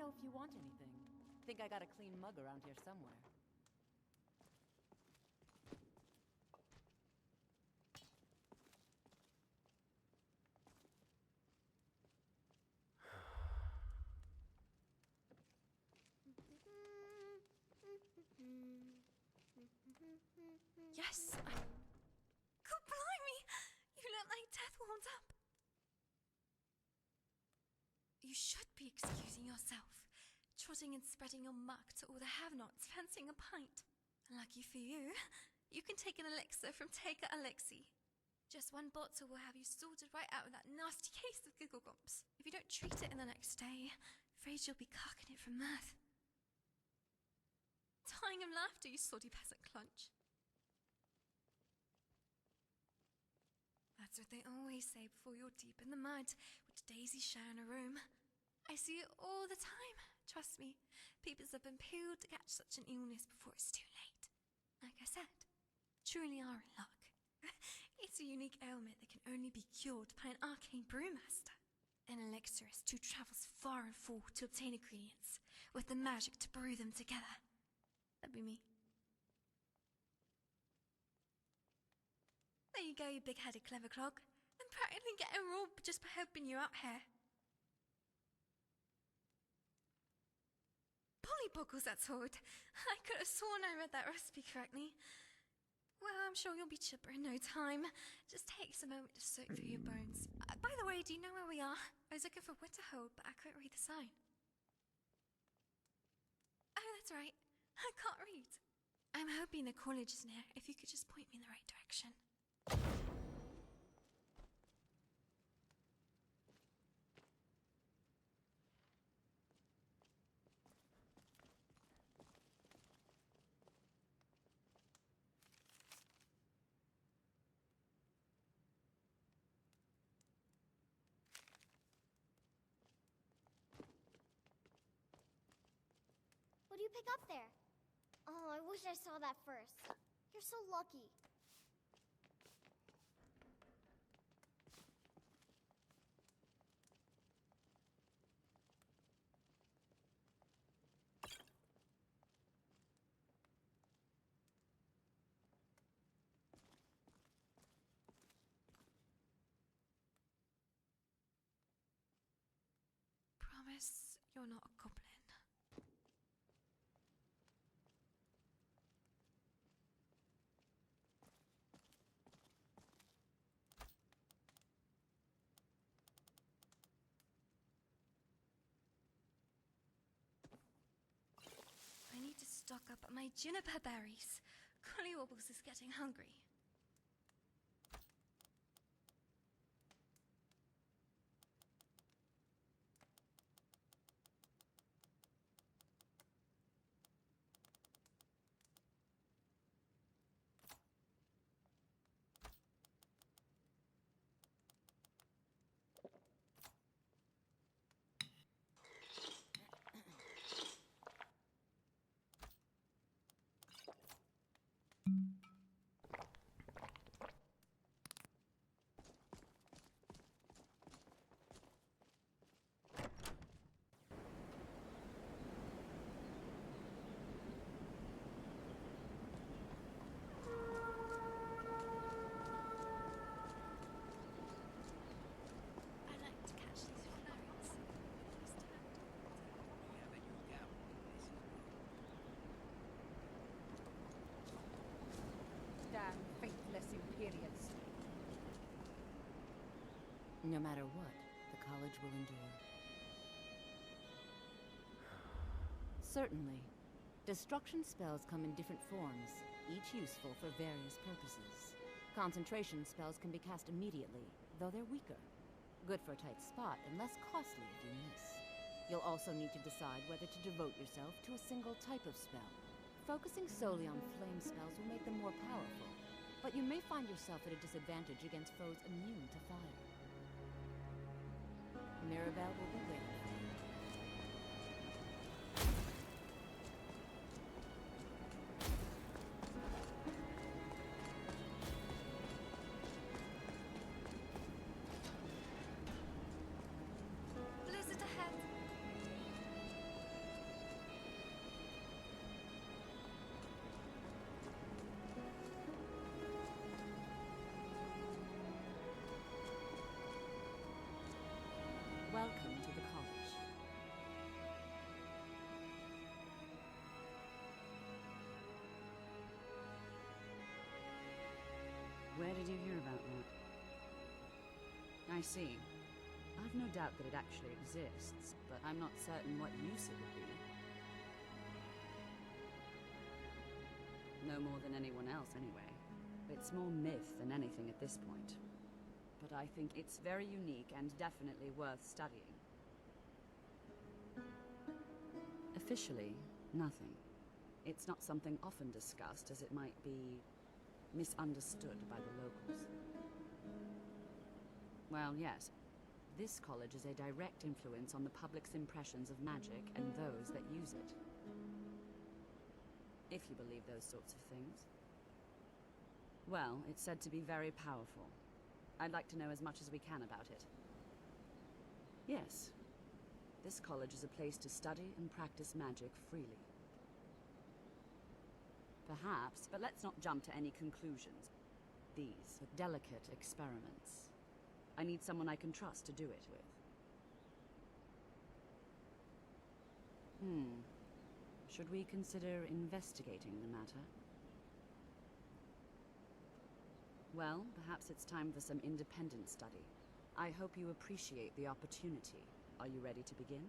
know if you want anything. Think I got a clean mug around here somewhere. Yes! God blimey! You look like death warmed up. You should be excusing yourself. Trotting and spreading your muck to all the have-nots fancying a pint. Lucky for you, you can take an elixir from Taeka Elixi. Just one bottle will have you sorted right out of that nasty case of giggle gumps. If you don't treat it in the next day, afraid you'll be carking it from mirth. Dying of laughter, you soddy peasant clunch. That's what they always say before you're deep in the mud, with Daisy share in a room. I see it all the time, trust me. Peoples have been peeled to catch such an illness before it's too late. Like I said, truly are in luck. It's a unique ailment that can only be cured by an arcane brewmaster. An elixirist who travels far and full to obtain ingredients, with the magic to brew them together. That'd be me. There you go, you big-headed clever clog. I'm practically getting robbed just by helping you out here. Pollyboggles, that's odd. I could have sworn I read that recipe correctly. Well, I'm sure you'll be chipper in no time. Just takes a moment to soak through your bones. By the way, do you know where we are? I was looking for Winterhold, but I couldn't read the sign. Oh, that's right. I can't read. I'm hoping the college is near. If you could just point me in the right direction. What do you pick up there? Oh, I wish I saw that first. You're so lucky. Promise you're not a goblin. I need to stock up on my juniper berries. Collywobbles is getting hungry. I like to catch these flurries. Damn faithless Imperials. No matter what, the college will endure. Certainly. Destruction spells come in different forms, each useful for various purposes. Concentration spells can be cast immediately, though they're weaker. Good for a tight spot and less costly if you miss. You'll also need to decide whether to devote yourself to a single type of spell. Focusing solely on flame spells will make them more powerful, but you may find yourself at a disadvantage against foes immune to fire. Mirabelle will be waiting for you. Blizzard ahead. Welcome to the college. Where did you hear about that? I see. I've no doubt that it actually exists, but I'm not certain what use it would be. No more than anyone else, anyway. It's more myth than anything at this point. But I think it's very unique and definitely worth studying. Officially, nothing. It's not something often discussed, as it might be misunderstood by the locals. Well, yes. This college is a direct influence on the public's impressions of magic and those that use it. If you believe those sorts of things. Well, it's said to be very powerful. I'd like to know as much as we can about it. Yes. This college is a place to study and practice magic freely. Perhaps, but let's not jump to any conclusions. These are delicate experiments. I need someone I can trust to do it with. Should we consider investigating the matter? Well, perhaps it's time for some independent study. I hope you appreciate the opportunity. Are you ready to begin?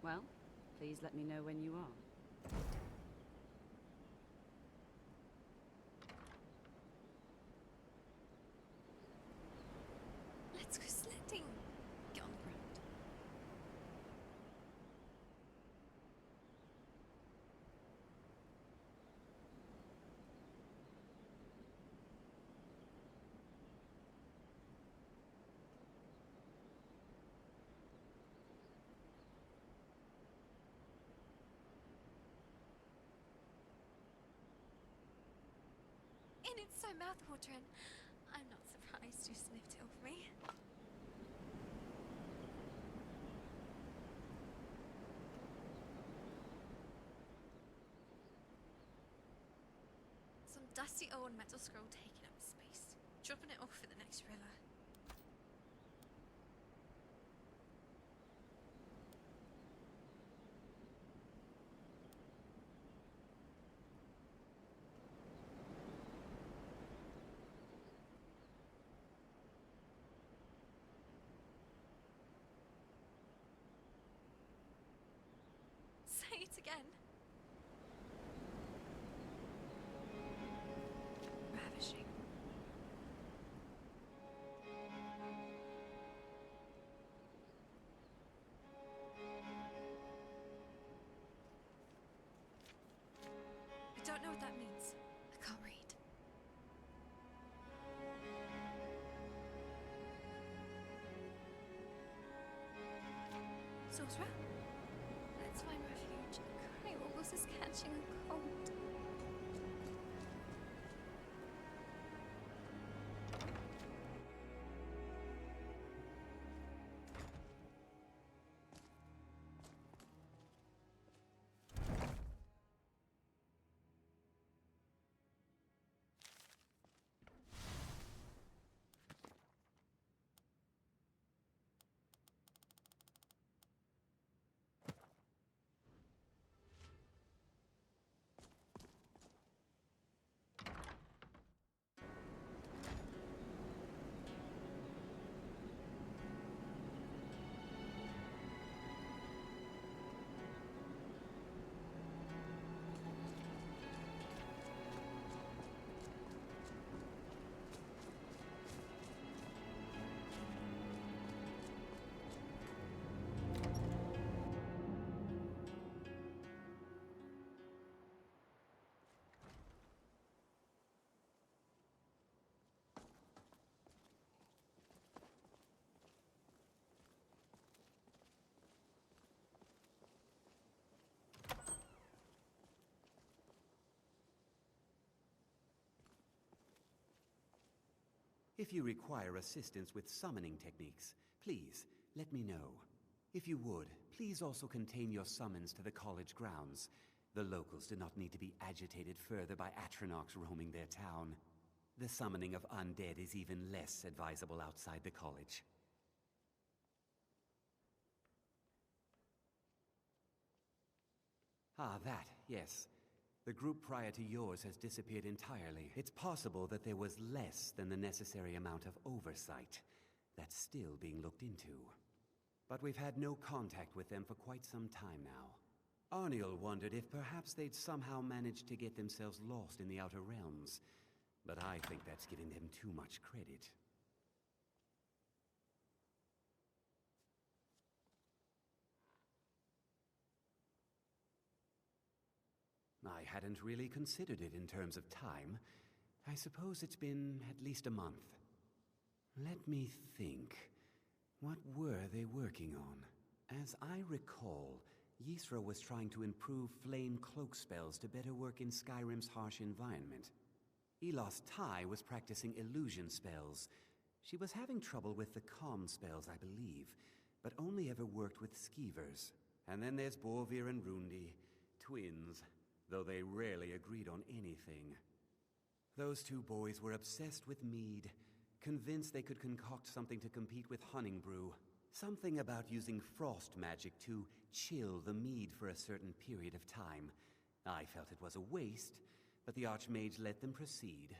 Well, please let me know when you are. Let's go sledding. Get on the ground. And it's so mouthwatering. I'm not surprised you sniffed it off me. Some dusty old metal scroll taking up space. Dropping it off at the next river. Say it again. Ravishing. I don't know what that means. I can't read. Sorcerer? Let's find refuge. Cry August is catching a cold. If you require assistance with summoning techniques, please let me know. If you would, please also contain your summons to the college grounds. The locals do not need to be agitated further by Atronox roaming their town. The summoning of undead is even less advisable outside the college. Ah, that, yes. The group prior to yours has disappeared entirely. It's possible that there was less than the necessary amount of oversight. That's still being looked into. But we've had no contact with them for quite some time now. Arniel wondered if perhaps they'd somehow managed to get themselves lost in the Outer Realms. But I think that's giving them too much credit. I hadn't really considered it in terms of time. I suppose it's been at least a month. Let me think. What were they working on? As I recall, Ysra was trying to improve flame cloak spells to better work in Skyrim's harsh environment. Elos Tai was practicing illusion spells. She was having trouble with the calm spells, I believe, but only ever worked with skeevers. And then there's Borvir and Rundi, twins, though they rarely agreed on anything. Those two boys were obsessed with mead, convinced they could concoct something to compete with Honningbrew. Something about using frost magic to chill the mead for a certain period of time. I felt it was a waste, but the Archmage let them proceed.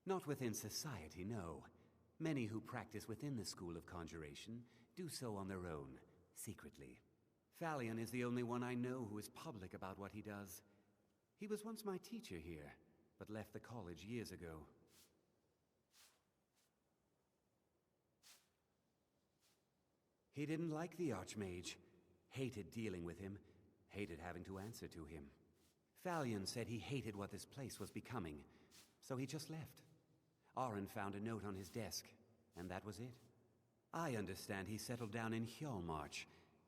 Not within society, no. Many who practice within the School of Conjuration do so on their own, secretly. Phalion is the only one I know who is public about what he does. He was once my teacher here, but left the college years ago. He didn't like the Archmage, hated dealing with him, hated having to answer to him. Phalion said he hated what this place was becoming, so he just left. Arin found a note on his desk, and that was it. I understand he settled down in Hjalmarch,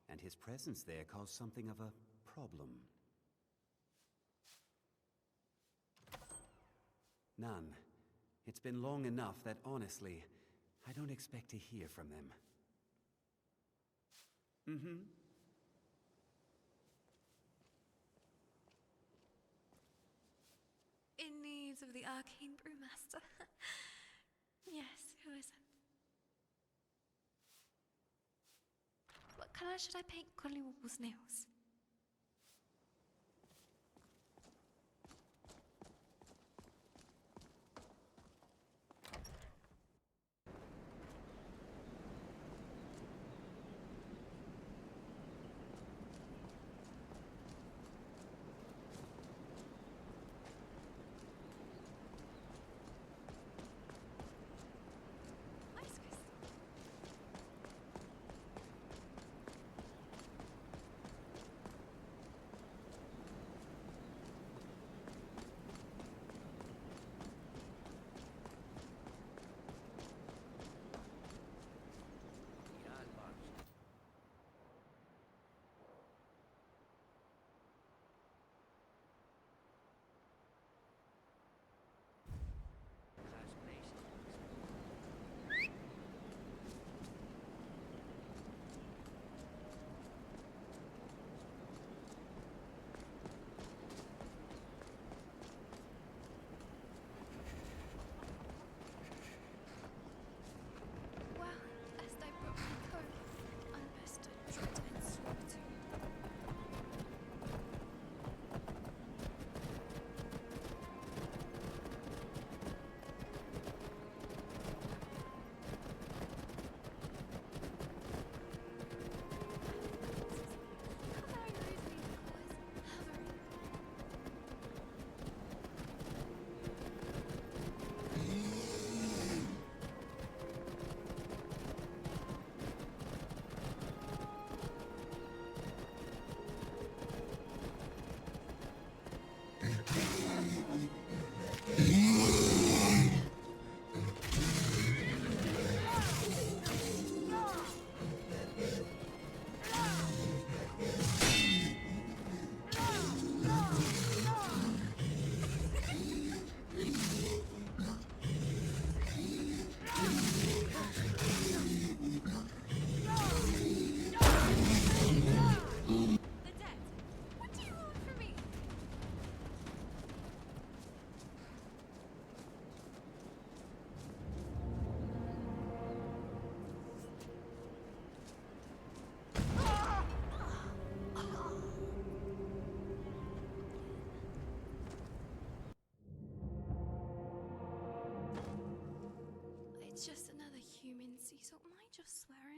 and his presence there caused something of a problem. None. It's been long enough that, honestly, I don't expect to hear from them. In need of the Arcane Brewmaster. Yes, who isn't? What colour should I paint Collywobbles' nails? swear